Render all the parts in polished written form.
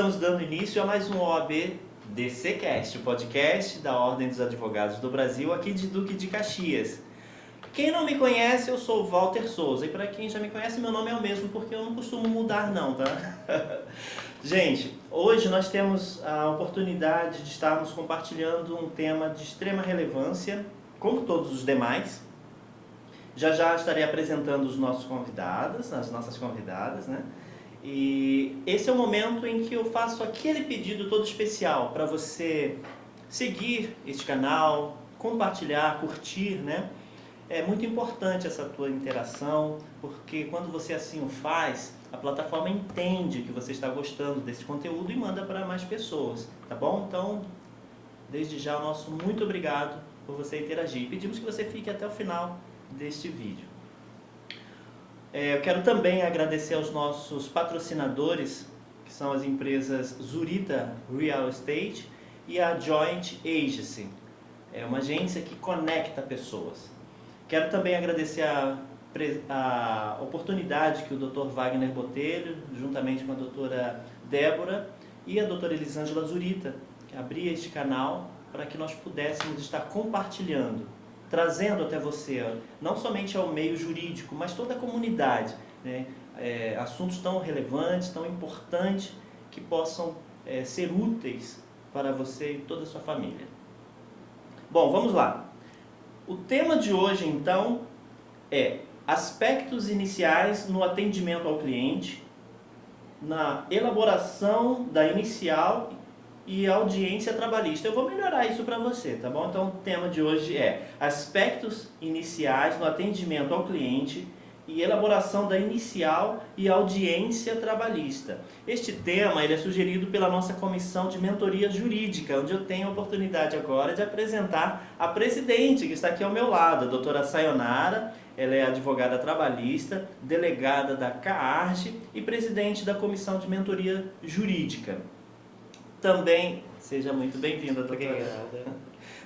Estamos dando início a mais um OAB DCcast, o podcast da Ordem dos Advogados do Brasil, aqui de Duque de Caxias. Quem não me conhece, eu sou o Walter Souza, e para quem já me conhece, meu nome é o mesmo, porque eu não costumo mudar não, tá? Gente, hoje nós temos a oportunidade de estarmos compartilhando um tema de extrema relevância, como todos os demais. Já já estarei apresentando os nossos convidados, as nossas convidadas, né? E esse é o momento em que eu faço aquele pedido todo especial para você seguir este canal, compartilhar, curtir, né? É muito importante essa tua interação, porque quando você assim o faz, a plataforma entende que você está gostando desse conteúdo e manda para mais pessoas, tá bom? Então, desde já, o nosso muito obrigado por você interagir. Pedimos que você fique até o final deste vídeo. Eu quero também agradecer aos nossos patrocinadores, que são as empresas Zurita Real Estate e a Joint Agency. É uma agência que conecta pessoas. Quero também agradecer a oportunidade que o Dr. Wagner Botelho, juntamente com a doutora Débora e a doutora Elisângela Zurita, abrir este canal para que nós pudéssemos estar compartilhando, trazendo até você, não somente ao meio jurídico, mas toda a comunidade, né? Assuntos tão relevantes, tão importantes, que possam ser úteis para você e toda a sua família. Bom, vamos lá. O tema de hoje, então, é aspectos iniciais no atendimento ao cliente, na elaboração da inicial e audiência trabalhista. Eu vou melhorar isso para você, tá bom? Então, o tema de hoje é aspectos iniciais no atendimento ao cliente e elaboração da inicial e audiência trabalhista. Este tema ele é sugerido pela nossa comissão de mentoria jurídica, onde eu tenho a oportunidade agora de apresentar a presidente, que está aqui ao meu lado, a doutora Sayonara. Ela é advogada trabalhista, delegada da CAARGE e presidente da comissão de mentoria jurídica. Também, seja muito bem-vinda, doutora. Obrigada.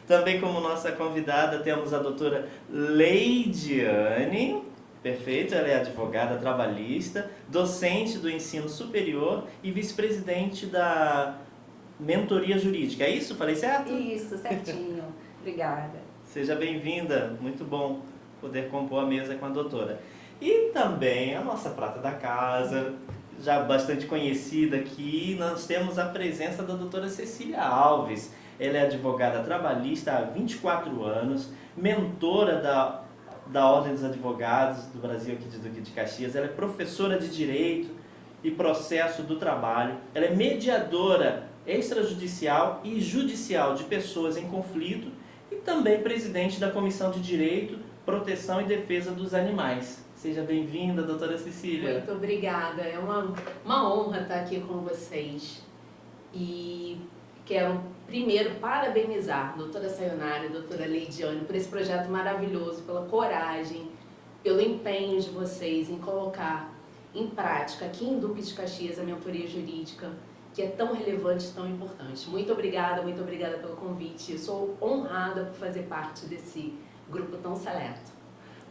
Também como nossa convidada temos a doutora Leidiane, perfeito, ela é advogada trabalhista, docente do ensino superior e vice-presidente da mentoria jurídica. É isso? Falei certo? Isso, certinho. Obrigada. Seja bem-vinda, muito bom poder compor a mesa com a doutora. E também a nossa prata da casa, já bastante conhecida aqui, nós temos a presença da doutora Cecília Alves. Ela é advogada trabalhista há 24 anos, mentora da Ordem dos Advogados do Brasil aqui de Duque de Caxias. Ela é professora de Direito e Processo do Trabalho. Ela é mediadora extrajudicial e judicial de pessoas em conflito e também presidente da Comissão de Direito, Proteção e Defesa dos Animais. Seja bem-vinda, doutora Cecília. Muito obrigada. É uma honra estar aqui com vocês. E quero primeiro parabenizar a doutora Sayonara e a doutora Leidiane por esse projeto maravilhoso, pela coragem, pelo empenho de vocês em colocar em prática aqui em Duque de Caxias a mentoria jurídica, que é tão relevante e tão importante. Muito obrigada pelo convite. Eu sou honrada por fazer parte desse grupo tão seleto.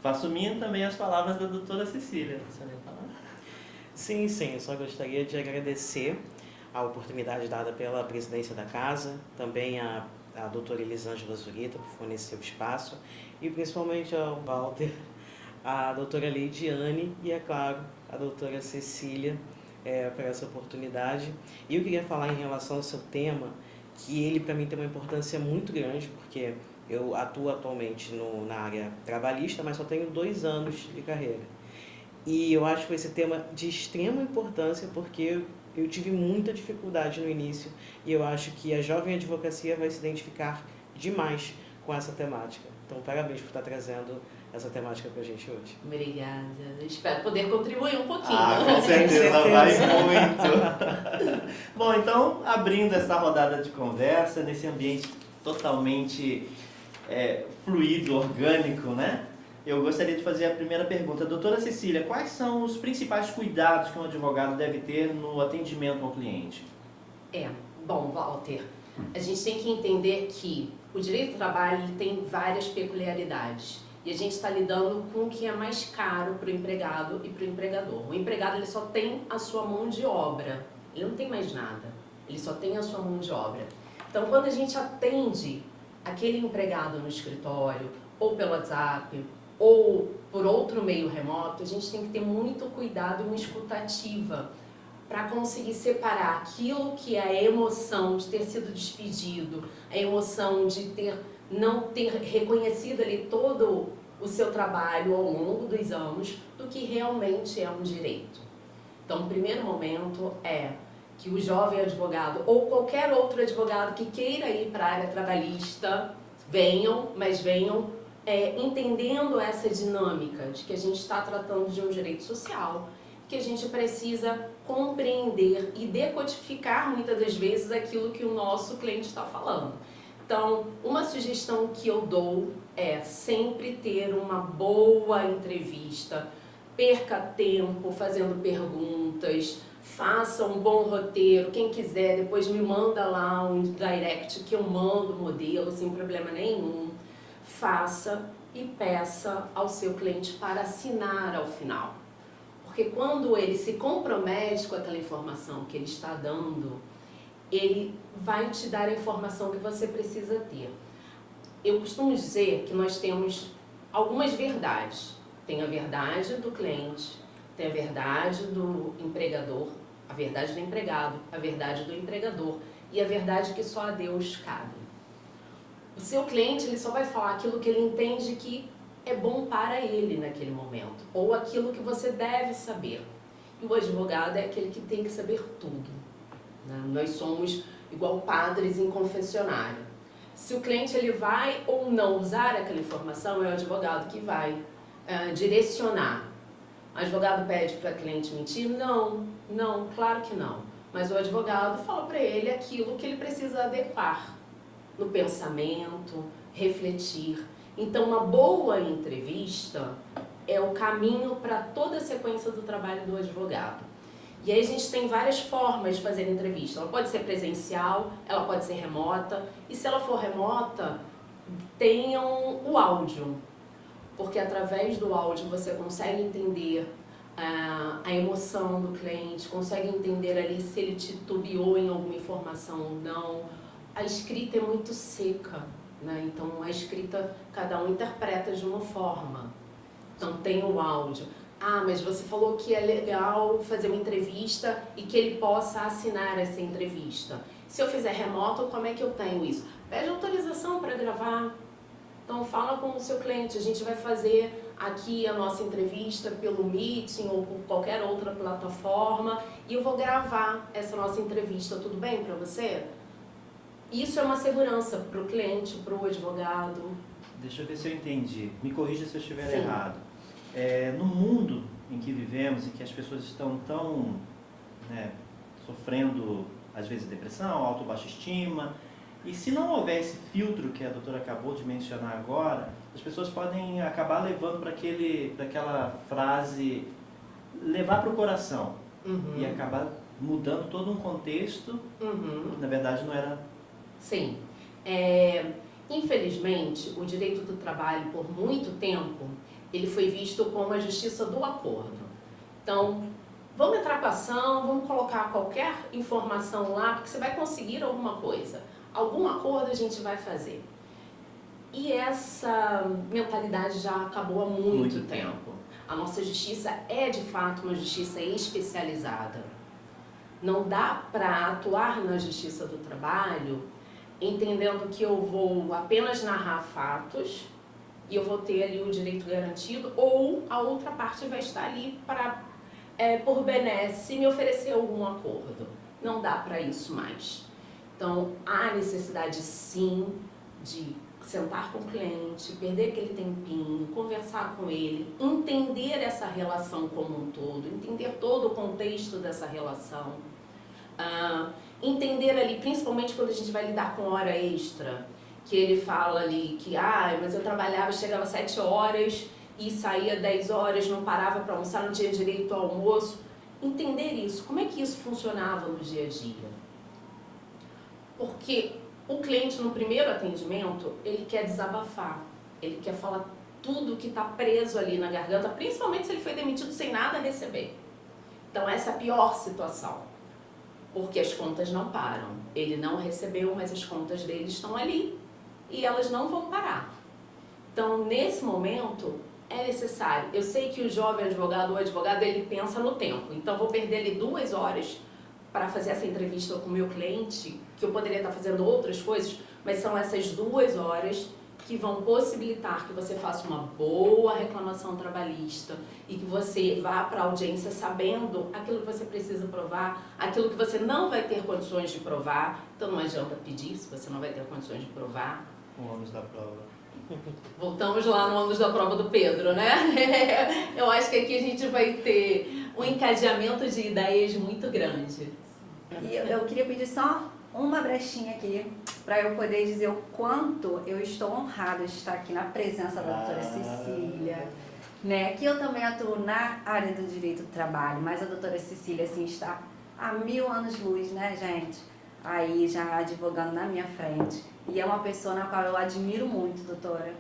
Faço minha também as palavras da doutora Cecília. Você vai falar? Sim, eu só gostaria de agradecer a oportunidade dada pela presidência da casa, também a doutora Elisângela Zurita por fornecer o espaço e principalmente ao Walter, a doutora Leidiane e, é claro, a doutora Cecília por essa oportunidade. E eu queria falar em relação ao seu tema, que ele para mim tem uma importância muito grande, porque eu atuo atualmente na área trabalhista, mas só tenho 2 anos de carreira. E eu acho que esse tema de extrema importância, porque eu tive muita dificuldade no início e eu acho que a jovem advocacia vai se identificar demais com essa temática. Então, parabéns por estar trazendo essa temática para a gente hoje. Obrigada. Espero poder contribuir um pouquinho. Com certeza, vai muito. Bom, então, abrindo essa rodada de conversa, nesse ambiente totalmente fluido, orgânico, né? Eu gostaria de fazer a primeira pergunta. Doutora Cecília, quais são os principais cuidados que um advogado deve ter no atendimento ao cliente? Bom, Walter, a gente tem que entender que o direito do trabalho ele tem várias peculiaridades. E a gente está lidando com o que é mais caro para o empregado e para o empregador. O empregado ele só tem a sua mão de obra, ele não tem mais nada. ele só tem a sua mão de obra. Então, quando a gente atende aquele empregado no escritório, ou pelo WhatsApp, ou por outro meio remoto, a gente tem que ter muito cuidado e uma escutativa para conseguir separar aquilo que é a emoção de ter sido despedido, a emoção de não ter reconhecido ali todo o seu trabalho ao longo dos anos, do que realmente é um direito. Então, o primeiro momento é que o jovem advogado ou qualquer outro advogado que queira ir para a área trabalhista, venham entendendo essa dinâmica de que a gente está tratando de um direito social, que a gente precisa compreender e decodificar muitas das vezes aquilo que o nosso cliente está falando. Então, uma sugestão que eu dou é sempre ter uma boa entrevista, perca tempo fazendo perguntas, faça um bom roteiro, quem quiser depois me manda lá um direct que eu mando o modelo sem problema nenhum, faça e peça ao seu cliente para assinar ao final. Porque quando ele se compromete com aquela informação que ele está dando, ele vai te dar a informação que você precisa ter. Eu costumo dizer que nós temos algumas verdades. Tem a verdade do cliente, tem a verdade do empregador, a verdade do empregado, a verdade do empregador e a verdade que só a Deus cabe. O seu cliente ele só vai falar aquilo que ele entende que é bom para ele naquele momento, ou aquilo que você deve saber. E o advogado é aquele que tem que saber tudo, né? Nós somos igual padres em confessionário. Se o cliente ele vai ou não usar aquela informação, é o advogado que vai direcionar. O advogado pede para o cliente mentir? Não, claro que não. Mas o advogado fala para ele aquilo que ele precisa adequar no pensamento, refletir. Então, uma boa entrevista é o caminho para toda a sequência do trabalho do advogado. E aí a gente tem várias formas de fazer entrevista. Ela pode ser presencial, ela pode ser remota. E se ela for remota, tenham o áudio. Porque através do áudio você consegue entender a emoção do cliente, consegue entender ali se ele titubeou em alguma informação ou não. A escrita é muito seca, né? Então a escrita cada um interpreta de uma forma. Então tem o áudio. Ah, mas você falou que é legal fazer uma entrevista e que ele possa assinar essa entrevista. Se eu fizer remoto, como é que eu tenho isso? Pede autorização para gravar. Então fala com o seu cliente, a gente vai fazer aqui a nossa entrevista pelo Meeting ou por qualquer outra plataforma e eu vou gravar essa nossa entrevista, tudo bem para você? Isso é uma segurança para o cliente, para o advogado. Deixa eu ver se eu entendi. Me corrija se eu estiver Sim. errado. No mundo em que vivemos, em que as pessoas estão tão sofrendo, às vezes, depressão, alta ou baixa estima, e se não houver esse filtro que a doutora acabou de mencionar agora, as pessoas podem acabar levando para aquela frase, levar para o coração, e acabar mudando todo um contexto, na verdade não era... Sim. Infelizmente, o direito do trabalho, por muito tempo, ele foi visto como a justiça do acordo. Então, vamos entrar com a ação, vamos colocar qualquer informação lá, porque você vai conseguir alguma coisa. Algum acordo a gente vai fazer. E essa mentalidade já acabou há muito tempo. A nossa justiça é, de fato, uma justiça especializada. Não dá para atuar na justiça do trabalho entendendo que eu vou apenas narrar fatos e eu vou ter ali o direito garantido, ou a outra parte vai estar ali para, por benesse, me oferecer algum acordo. Não dá para isso mais. Então, há necessidade sim de sentar com o cliente, perder aquele tempinho, conversar com ele, entender essa relação como um todo, entender todo o contexto dessa relação, entender ali, principalmente quando a gente vai lidar com hora extra, que ele fala ali que, mas eu trabalhava, chegava às 7 horas e saía 10 horas, não parava para almoçar, não tinha direito ao almoço. Entender isso, como é que isso funcionava no dia a dia? Porque o cliente, no primeiro atendimento, ele quer desabafar, ele quer falar tudo que está preso ali na garganta, principalmente se ele foi demitido sem nada a receber. Então, essa é a pior situação. porque as contas não param. Ele não recebeu, mas as contas dele estão ali e elas não vão parar. Então, nesse momento, é necessário. Eu sei que o jovem advogado ou advogado, ele pensa no tempo. Então, vou perder ali 2 horas para fazer essa entrevista com o meu cliente, que eu poderia estar fazendo outras coisas, mas são essas 2 horas que vão possibilitar que você faça uma boa reclamação trabalhista e que você vá para a audiência sabendo aquilo que você precisa provar, aquilo que você não vai ter condições de provar. Então não adianta pedir se você não vai ter condições de provar. O ônus da prova. Voltamos lá no ônus da prova do Pedro, né? Eu acho que aqui a gente vai ter um encadeamento de ideias muito grande. E eu queria pedir só uma brechinha aqui, para eu poder dizer o quanto eu estou honrada de estar aqui na presença da doutora Cecília, né? Que eu também atuo na área do direito do trabalho, mas a doutora Cecília, assim, está há 1000 anos-luz, né, gente? Aí já advogando na minha frente. E é uma pessoa na qual eu admiro muito, doutora.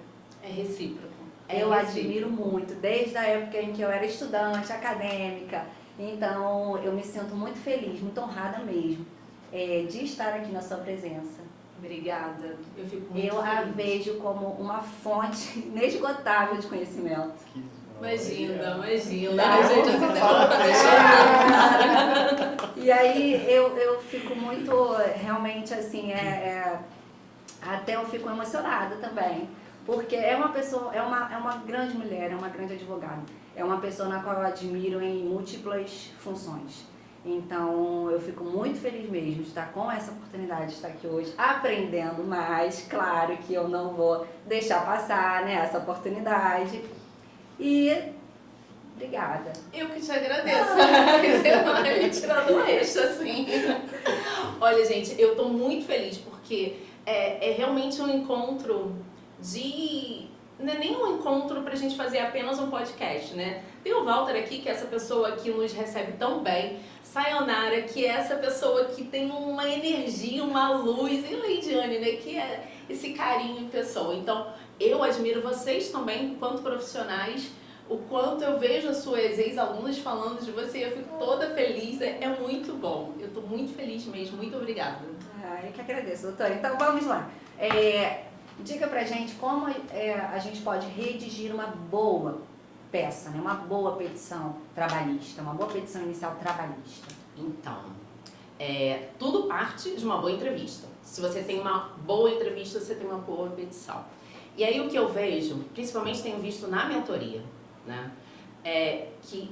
É recíproco. Eu admiro muito, desde a época em que eu era estudante, acadêmica. Então, eu me sinto muito feliz, muito honrada mesmo, de estar aqui na sua presença. Obrigada. Eu fico muito Eu a feliz. vejo como uma fonte inesgotável de conhecimento. Imagina. Não, A gente não se fala E aí eu fico muito, realmente assim, até eu fico emocionada também. Porque é uma pessoa, é uma grande mulher, é uma grande advogada. É uma pessoa na qual eu admiro em múltiplas funções. Então, eu fico muito feliz mesmo de estar com essa oportunidade de estar aqui hoje, aprendendo mais. Claro que eu não vou deixar passar, né, essa oportunidade. E obrigada. Eu que te agradeço. Você vai me tirar do eixo, assim. Olha, gente, eu tô muito feliz porque é realmente um encontro de... Não é nem um encontro pra gente fazer apenas um podcast, né? Tem o Walter aqui, que é essa pessoa que nos recebe tão bem. Sayonara, que é essa pessoa que tem uma energia, uma luz. E Leidiane, né? Que é esse carinho em pessoa. Então, eu admiro vocês também, enquanto profissionais. O quanto eu vejo as suas ex-alunas falando de você, eu fico toda feliz. É muito bom. Eu tô muito feliz mesmo. Muito obrigada. Eu que agradeço, doutora. Então, vamos lá. Diga pra gente como a gente pode redigir uma boa peça, né? Uma boa petição trabalhista, uma boa petição inicial trabalhista. Então, tudo parte de uma boa entrevista. Se você tem uma boa entrevista, você tem uma boa petição. E aí o que eu vejo, principalmente tenho visto na mentoria, né? Que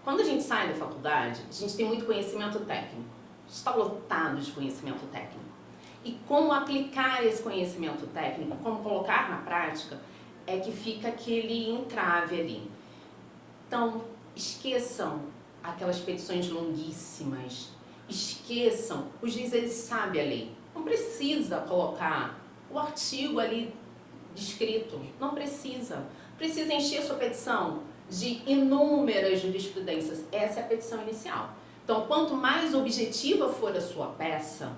quando a gente sai da faculdade, a gente tem muito conhecimento técnico. Está lotado de conhecimento técnico. E como aplicar esse conhecimento técnico, como colocar na prática, é que fica aquele entrave ali. Então, esqueçam aquelas petições longuíssimas, esqueçam, o juiz ele sabe a lei. Não precisa colocar o artigo ali descrito, não precisa. Precisa encher a sua petição de inúmeras jurisprudências. Essa é a petição inicial. Então, quanto mais objetiva for a sua peça,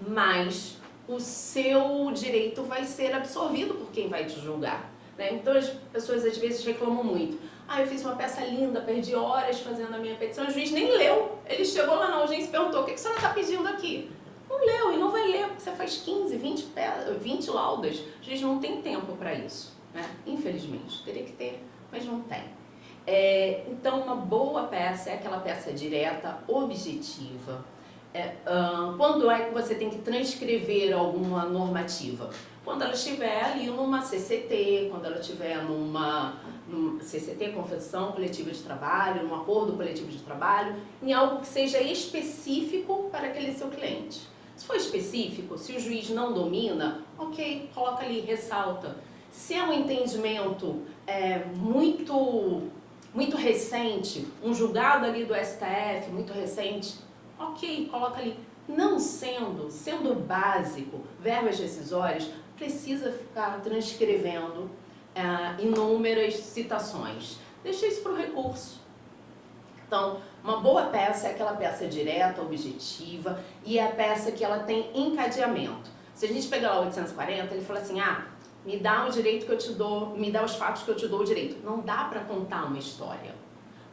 mais o seu direito vai ser absorvido por quem vai te julgar, né? Então as pessoas às vezes reclamam muito. Eu fiz uma peça linda, perdi horas fazendo a minha petição, o juiz nem leu. Ele chegou lá na audiência e perguntou: o que você está pedindo aqui? Não leu e não vai ler, porque você faz 15, 20 laudas. O juiz não tem tempo para isso, né? Infelizmente, teria que ter, mas não tem. Então uma boa peça é aquela peça direta, objetiva. Quando é que você tem que transcrever alguma normativa? Quando ela estiver ali numa CCT, quando ela estiver numa CCT, Convenção Coletiva de Trabalho, num acordo coletivo de trabalho, em algo que seja específico para aquele seu cliente. Se for específico, se o juiz não domina, ok, coloca ali, ressalta. Se é um entendimento muito recente, um julgado ali do STF muito recente, ok, coloca ali. Não sendo básico, verbas decisórias, precisa ficar transcrevendo inúmeras citações. Deixa isso para o recurso. Então, uma boa peça é aquela peça direta, objetiva, e é a peça que ela tem encadeamento. Se a gente pegar lá 840, ele fala assim: me dá o direito que eu te dou, me dá os fatos que eu te dou o direito. Não dá para contar uma história.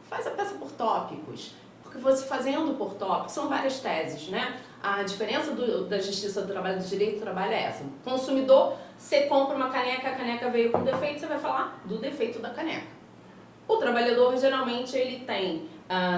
Faz a peça por tópicos. Porque você fazendo por tópico, são várias teses, né? A diferença da justiça do trabalho e do direito do trabalho é essa. Consumidor, você compra uma caneca, a caneca veio com defeito, você vai falar do defeito da caneca. O trabalhador, geralmente, ele tem,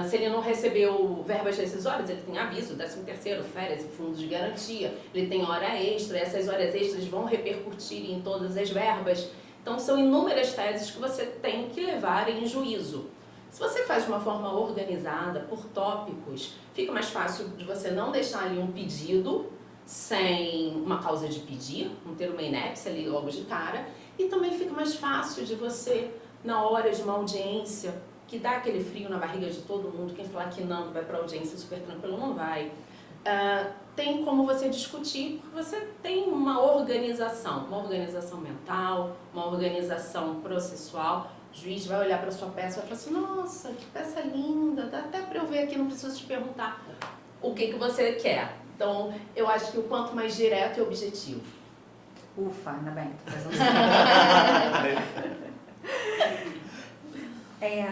se ele não recebeu verbas rescisórias, ele tem aviso, 13º, férias e fundos de garantia, ele tem hora extra, essas horas extras vão repercutir em todas as verbas. Então, são inúmeras teses que você tem que levar em juízo. Se você faz de uma forma organizada, por tópicos, fica mais fácil de você não deixar ali um pedido sem uma causa de pedir, não ter uma inépcia ali logo de cara, e também fica mais fácil de você, na hora de uma audiência, que dá aquele frio na barriga de todo mundo, quem falar que não vai para audiência super tranquilo, não vai. Tem como você discutir, porque você tem uma organização mental, uma organização processual. O juiz vai olhar para sua peça e vai falar assim, nossa, que peça linda, dá até para eu ver aqui, não preciso te perguntar o que você quer. Então, eu acho que o quanto mais direto e objetivo. Ufa, ainda bem, tô fazendo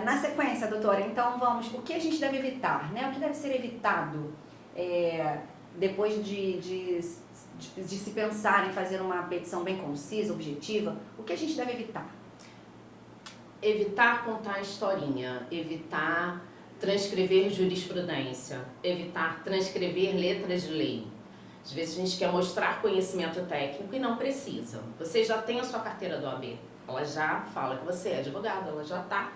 na sequência, doutora, então vamos, o que a gente deve evitar, né? O que deve ser evitado depois de se pensar em fazer uma petição bem concisa, objetiva, o que a gente deve evitar? Evitar contar a historinha, evitar transcrever jurisprudência, evitar transcrever letras de lei. Às vezes a gente quer mostrar conhecimento técnico e não precisa. Você já tem a sua carteira do OAB, ela já fala que você é advogado, ela já está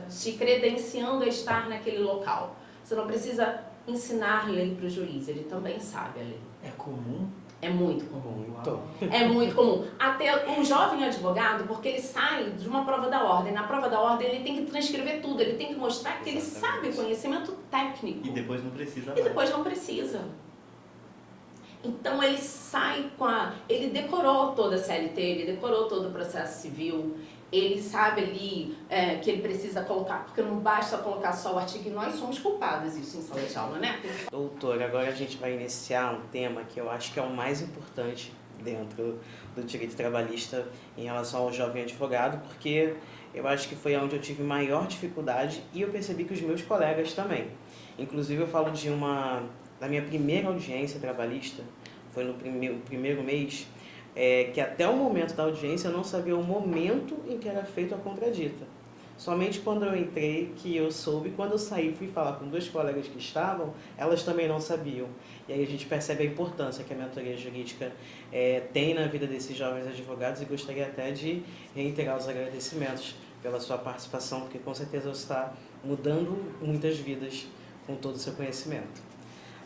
te credenciando a estar naquele local. Você não precisa ensinar lei para o juiz, ele também sabe a lei. É comum? É muito comum. Muito. É muito comum. Até um jovem advogado, porque ele sai de uma prova da ordem. Na prova da ordem ele tem que transcrever tudo, ele tem que mostrar que ele sabe conhecimento técnico. E depois não precisa mais. E depois não precisa. Então ele sai ele decorou toda a CLT, ele decorou todo o processo civil, ele sabe ali que ele precisa colocar, porque não basta colocar só o artigo, e nós somos culpados isso em sala de aula, né? Doutor, agora a gente vai iniciar um tema que eu acho que é o mais importante dentro do direito trabalhista em relação ao jovem advogado, porque eu acho que foi onde eu tive maior dificuldade e eu percebi que os meus colegas também. Inclusive eu falo da minha primeira audiência trabalhista, foi no primeiro mês, que até o momento da audiência eu não sabia o momento em que era feita a contradita. Somente quando eu entrei que eu soube, quando eu saí fui falar com 2 colegas que estavam, elas também não sabiam. E aí a gente percebe a importância que a mentoria jurídica tem na vida desses jovens advogados e gostaria até de reiterar os agradecimentos pela sua participação, porque com certeza você está mudando muitas vidas com todo o seu conhecimento.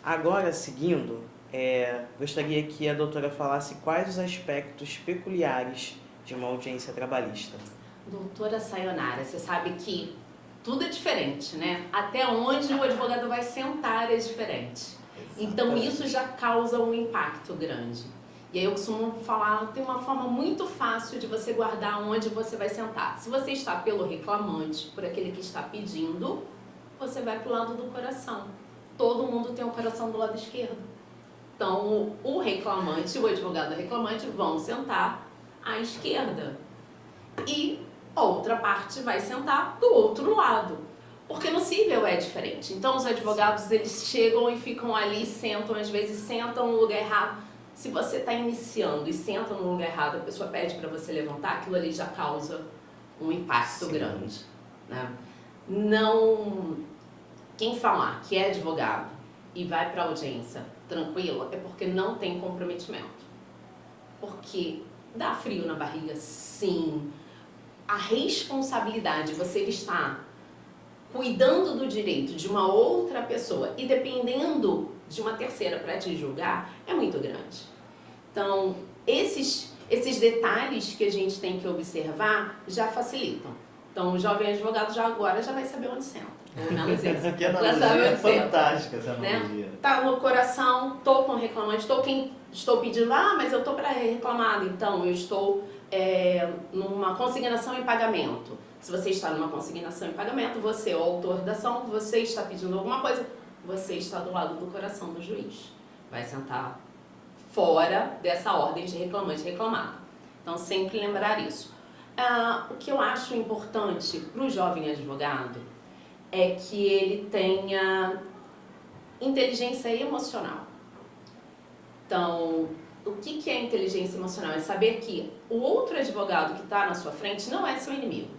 Agora, seguindo, gostaria que a doutora falasse quais os aspectos peculiares de uma audiência trabalhista. Doutora Sayonara, você sabe que tudo é diferente, né? Até onde o advogado vai sentar é diferente. Então isso já causa um impacto grande. E aí eu costumo falar, tem uma forma muito fácil de você guardar onde você vai sentar. Se você está pelo reclamante, por aquele que está pedindo, você vai para o lado do coração. Todo mundo tem o coração do lado esquerdo. Então o reclamante, o advogado reclamante vão sentar à esquerda. E a outra parte vai sentar do outro lado, porque no cível é diferente. Então os advogados eles chegam e ficam ali, sentam, às vezes sentam no lugar errado. Se você está iniciando e senta no lugar errado, a pessoa pede para você levantar, aquilo ali já causa um impacto grande, né? Não, quem falar que é advogado e vai para a audiência tranquilo é porque não tem comprometimento, porque dá frio na barriga, sim. A responsabilidade, você está cuidando do direito de uma outra pessoa e dependendo de uma terceira para te julgar, é muito grande. Então, esses detalhes que a gente tem que observar já facilitam. Então, o jovem advogado já agora já vai saber onde senta. Pelo menos isso. Que analogia fantástica essa analogia. Né? Tá no coração, estou com reclamante, estou pedindo, mas eu estou para reclamado, então eu estou numa consignação em pagamento. Se você está numa consignação em pagamento, você é o autor da ação, você está pedindo alguma coisa, você está do lado do coração do juiz. Vai sentar fora dessa ordem de reclamante e reclamado. Então, sempre lembrar isso. O que eu acho importante para o jovem advogado é que ele tenha inteligência emocional. Então, o que é inteligência emocional? É saber que o outro advogado que está na sua frente não é seu inimigo.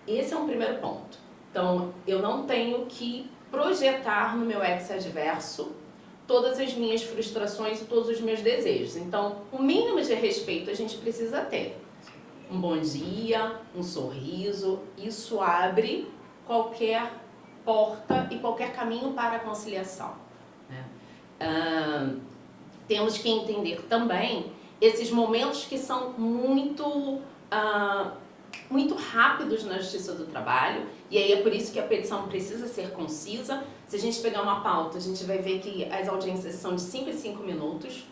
Esse é um primeiro ponto. Então, eu não tenho que projetar no meu ex-adverso todas as minhas frustrações e todos os meus desejos. Então, o mínimo de respeito a gente precisa ter. Um bom dia, um sorriso, isso abre qualquer porta e qualquer caminho para a conciliação. Temos que entender também esses momentos que são muito rápidos na Justiça do Trabalho, e aí é por isso que a petição precisa ser concisa. Se a gente pegar uma pauta, a gente vai ver que as audiências são de 5 em 5 minutos.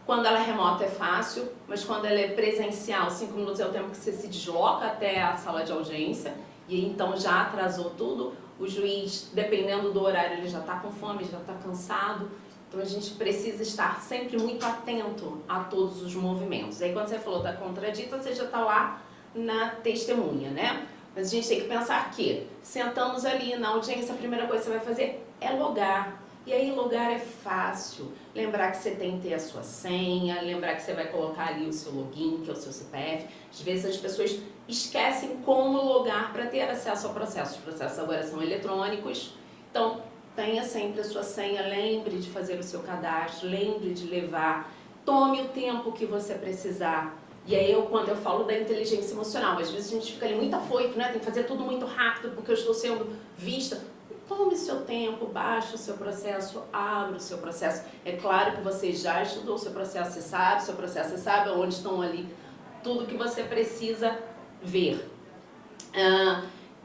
Quando ela é remota é fácil, mas quando ela é presencial, 5 minutos é o tempo que você se desloca até a sala de audiência, e aí, então já atrasou tudo. O juiz, dependendo do horário, ele já está com fome, já está cansado. Então a gente precisa estar sempre muito atento a todos os movimentos. Aí quando você falou da contradita, você já está lá na testemunha, né? Mas a gente tem que pensar que sentamos ali na audiência, a primeira coisa que você vai fazer é logar. E aí logar é fácil. Lembrar que você tem que ter a sua senha, lembrar que você vai colocar ali o seu login, que é o seu CPF. Às vezes as pessoas esquecem como logar para ter acesso ao processo. Os processos agora são eletrônicos. Então, tenha sempre a sua senha, lembre de fazer o seu cadastro, lembre de levar, tome o tempo que você precisar. E aí, quando eu falo da inteligência emocional, às vezes a gente fica ali muito afoito, né? Tem que fazer tudo muito rápido porque eu estou sendo vista. Tome seu tempo, baixe o seu processo, abra o seu processo. É claro que você já estudou o seu processo, você sabe o seu processo, você sabe onde estão ali tudo que você precisa ver.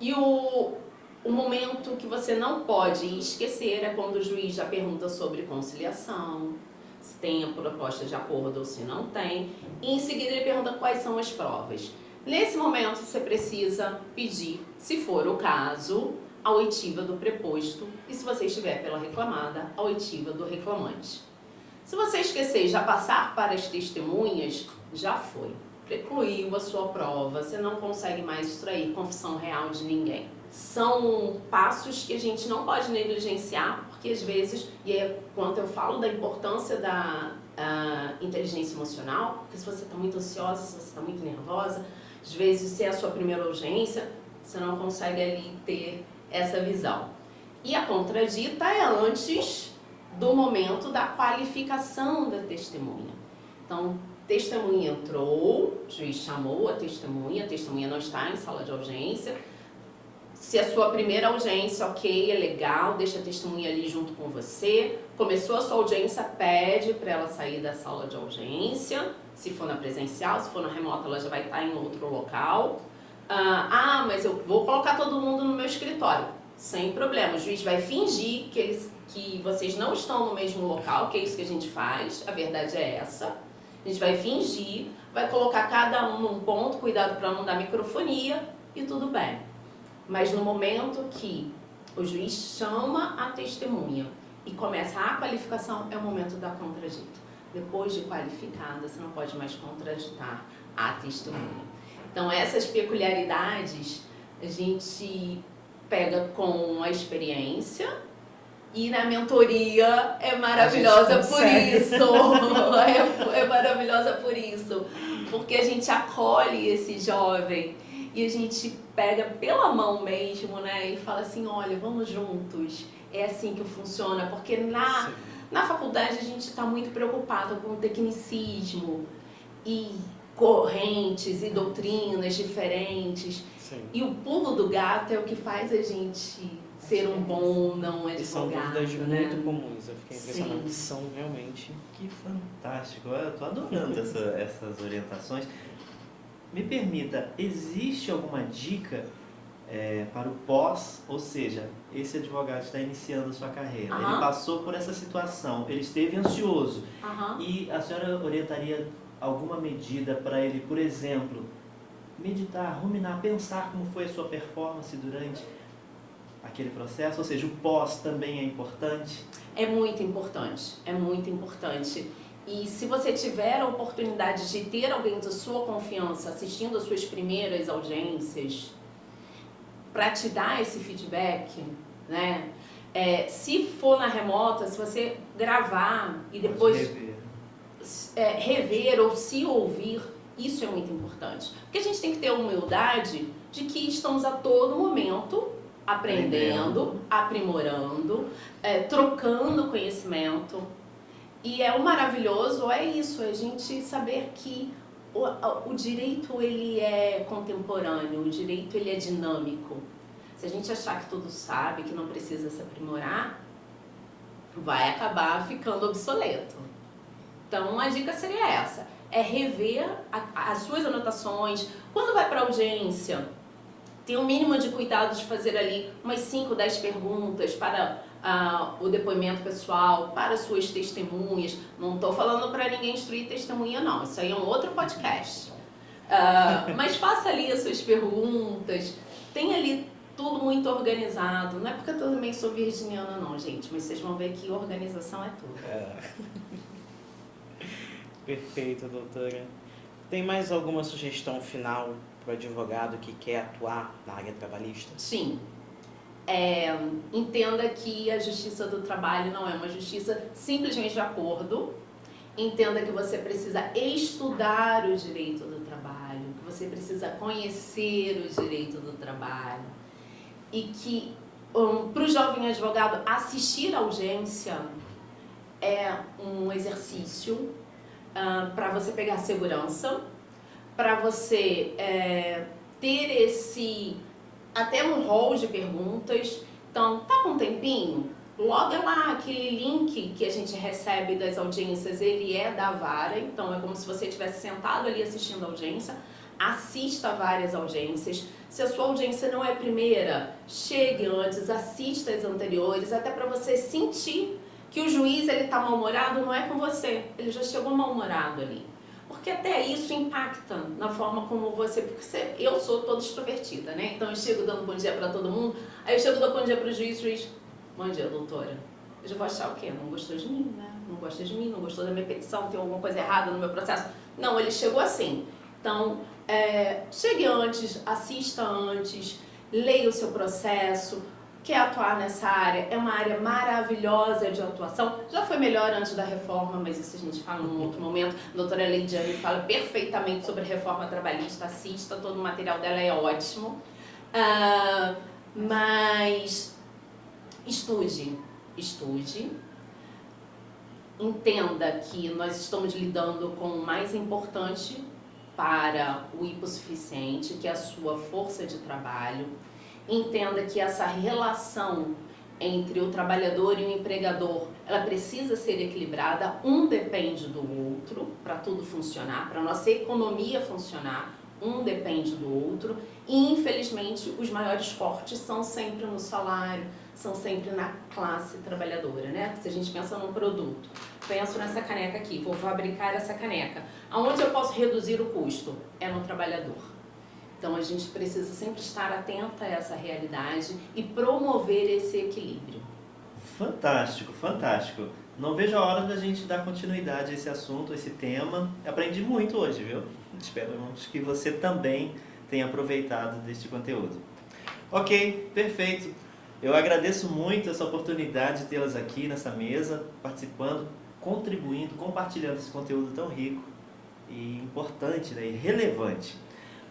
E o momento que você não pode esquecer é quando o juiz já pergunta sobre conciliação, se tem a proposta de acordo ou se não tem, e em seguida ele pergunta quais são as provas. Nesse momento você precisa pedir, se for o caso, a oitiva do preposto e, se você estiver pela reclamada, a oitiva do reclamante. Se você esquecer e já passar para as testemunhas, já foi. Precluiu a sua prova, você não consegue mais extrair confissão real de ninguém. São passos que a gente não pode negligenciar, porque às vezes, e é quando eu falo da importância da inteligência emocional, porque se você está muito ansiosa, se você está muito nervosa, às vezes se é a sua primeira urgência, você não consegue ali ter essa visão. E a contradita é antes do momento da qualificação da testemunha. Então, testemunha entrou, o juiz chamou a testemunha não está em sala de audiência. Se a sua primeira audiência, ok, é legal, deixa a testemunha ali junto com você. Começou a sua audiência, pede para ela sair da sala de audiência. Se for na presencial, se for na remota, ela já vai estar em outro local. Mas eu vou colocar todo mundo no meu escritório. Sem problema, o juiz vai fingir que vocês não estão no mesmo local, que é isso que a gente faz, a verdade é essa. A gente vai fingir, vai colocar cada um num ponto, cuidado para não dar microfonia e tudo bem. Mas no momento que o juiz chama a testemunha e começa a qualificação, é o momento da contradita. Depois de qualificada, você não pode mais contraditar a testemunha. Então, essas peculiaridades a gente pega com a experiência e na mentoria é maravilhosa por isso. É maravilhosa por isso. Porque a gente acolhe esse jovem e a gente pega pela mão mesmo, né? E fala assim, olha, vamos juntos. É assim que funciona. Porque na faculdade a gente está muito preocupado com o tecnicismo e correntes e doutrinas diferentes. Sim. E o pulo do gato é o que faz a gente ser um bom não advogado. São dúvidas muito comuns, eu fiquei impressionado. Sim. São realmente... Que fantástico, eu tô adorando essas orientações. Me permita, existe alguma dica para o pós, ou seja, esse advogado está iniciando a sua carreira, ele passou por essa situação, ele esteve ansioso, e a senhora orientaria alguma medida para ele, por exemplo, meditar, ruminar, pensar como foi a sua performance durante aquele processo, ou seja, o pós também é importante? É muito importante, é muito importante. E se você tiver a oportunidade de ter alguém da sua confiança assistindo às suas primeiras audiências, para te dar esse feedback, né? Se for na remota, se você gravar e depois rever ou se ouvir, isso é muito importante. Porque a gente tem que ter a humildade de que estamos a todo momento aprendendo, aprimorando, trocando conhecimento. E o maravilhoso é isso, a gente saber que o direito ele é contemporâneo, o direito ele é dinâmico. Se a gente achar que tudo sabe, que não precisa se aprimorar, vai acabar ficando obsoleto. Então a dica seria essa, rever as suas anotações. Quando vai para audiência, tem o mínimo de cuidado de fazer ali umas 5, 10 perguntas para o depoimento pessoal, para suas testemunhas. Não estou falando para ninguém instruir testemunha não, isso aí é um outro podcast. Mas faça ali as suas perguntas, tenha ali tudo muito organizado. Não é porque eu também sou virginiana não, gente, mas vocês vão ver que organização é tudo. Perfeito, doutora. Tem mais alguma sugestão final para o advogado que quer atuar na área trabalhista? Sim. Entenda que a justiça do trabalho não é uma justiça simplesmente de acordo. Entenda que você precisa estudar o direito do trabalho, que você precisa conhecer o direito do trabalho. E que para o jovem advogado assistir à audiência é um exercício para você pegar segurança, para você ter até um rol de perguntas. Então, tá com um tempinho? Loga lá aquele link que a gente recebe das audiências, ele é da vara, então é como se você estivesse sentado ali assistindo a audiência. Assista a várias audiências. Se a sua audiência não é a primeira, chegue antes, assista as anteriores, até para você sentir que o juiz ele tá mal-humorado, não é com você, ele já chegou mal-humorado ali. Porque até isso impacta na forma como eu sou toda extrovertida, né? Então eu chego dando bom dia para todo mundo, aí eu chego dando bom dia para o juiz, bom dia, doutora. Eu já vou achar o quê? Não gostou de mim, né? Não gosta de mim, não gostou da minha petição, tem alguma coisa errada no meu processo. Não, ele chegou assim. Então, chegue antes, assista antes, leia o seu processo. Quer atuar nessa área? É uma área maravilhosa de atuação. Já foi melhor antes da reforma, mas isso a gente fala num outro momento. A doutora Leidiane fala perfeitamente sobre a reforma trabalhista. Assista, todo o material dela é ótimo. Mas estude. Entenda que nós estamos lidando com o mais importante para o hipossuficiente, que é a sua força de trabalho. Entenda que essa relação entre o trabalhador e o empregador, ela precisa ser equilibrada, um depende do outro para tudo funcionar, para a nossa economia funcionar, um depende do outro. E infelizmente os maiores cortes são sempre no salário, são sempre na classe trabalhadora, né? Se a gente pensa num produto, penso nessa caneca aqui, vou fabricar essa caneca. Aonde eu posso reduzir o custo? É no trabalhador. Então a gente precisa sempre estar atenta a essa realidade e promover esse equilíbrio. Fantástico, fantástico. Não vejo a hora da gente dar continuidade a esse assunto, a esse tema. Aprendi muito hoje, viu? Esperamos que você também tenha aproveitado deste conteúdo. Ok, perfeito. Eu agradeço muito essa oportunidade de tê-las aqui nessa mesa, participando, contribuindo, compartilhando esse conteúdo tão rico e importante, né, e relevante.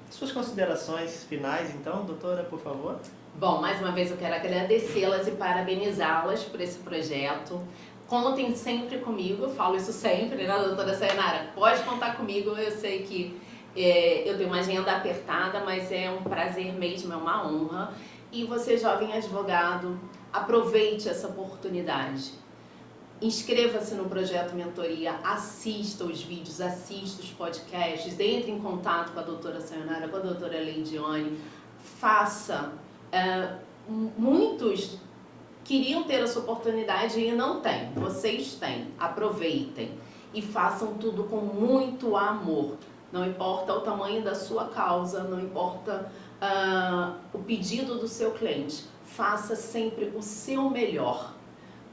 Suas considerações finais, então, doutora, por favor? Bom, mais uma vez eu quero agradecê-las e parabenizá-las por esse projeto. Contem sempre comigo, eu falo isso sempre, né, doutora Sayonara? Pode contar comigo, eu sei que eu tenho uma agenda apertada, mas é um prazer mesmo, é uma honra. E você, jovem advogado, aproveite essa oportunidade. Inscreva-se no projeto Mentoria, assista os vídeos, assista os podcasts, entre em contato com a doutora Sayonara, com a doutora Leidiane, faça. Muitos queriam ter essa oportunidade e não têm, vocês têm, aproveitem e façam tudo com muito amor. Não importa o tamanho da sua causa, não importa o pedido do seu cliente, faça sempre o seu melhor.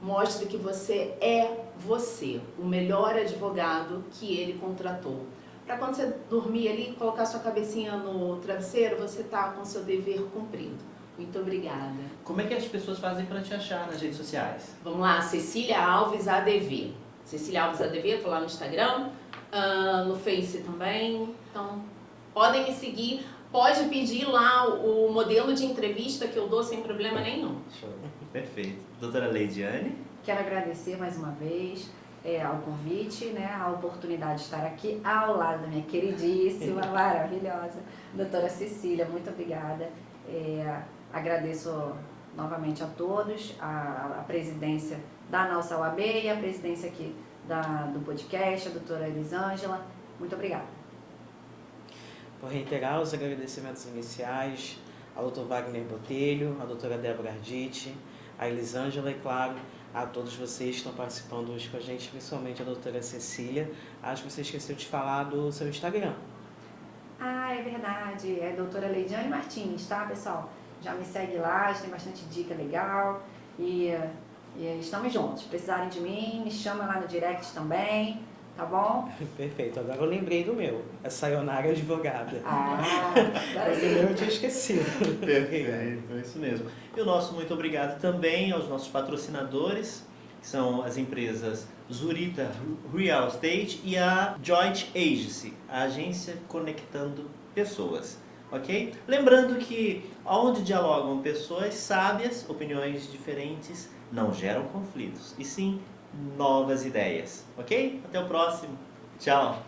Mostre que você é você, o melhor advogado que ele contratou. Para quando você dormir ali, colocar sua cabecinha no travesseiro, você está com seu dever cumprido. Muito obrigada. Como é que as pessoas fazem para te achar nas redes sociais? Vamos lá, Cecília Alves ADV. Cecília Alves ADV, tô lá no Instagram, no Face também. Então, podem me seguir. Pode pedir lá o modelo de entrevista que eu dou sem problema nenhum. Show. Perfeito. Doutora Leidiane? Quero agradecer mais uma vez ao convite, né, a oportunidade de estar aqui ao lado da minha queridíssima, maravilhosa, doutora Cecília. Muito obrigada. Agradeço novamente a todos, a presidência da nossa UAB e a presidência aqui do podcast, a doutora Elisângela. Muito obrigada. Vou reiterar os agradecimentos iniciais ao Dr. Wagner Botelho, à doutora Débora Arditi, a Elisângela e, claro, a todos vocês que estão participando hoje com a gente, principalmente a doutora Cecília. Acho que você esqueceu de falar do seu Instagram. É verdade. É doutora Leidiane Martins, tá, pessoal? Já me segue lá, tem bastante dica legal. E estamos juntos. Se precisarem de mim, me chama lá no direct também, tá bom? Perfeito. Agora eu lembrei do meu. É Sayonara Advogada. Agora Esse sim. meu eu tinha esquecido. Perfeito, é isso mesmo. E o nosso muito obrigado também aos nossos patrocinadores, que são as empresas Zurita Real Estate e a Joint Agency, a agência conectando pessoas, ok? Lembrando que onde dialogam pessoas sábias, opiniões diferentes não geram conflitos, e sim novas ideias, ok? Até o próximo. Tchau!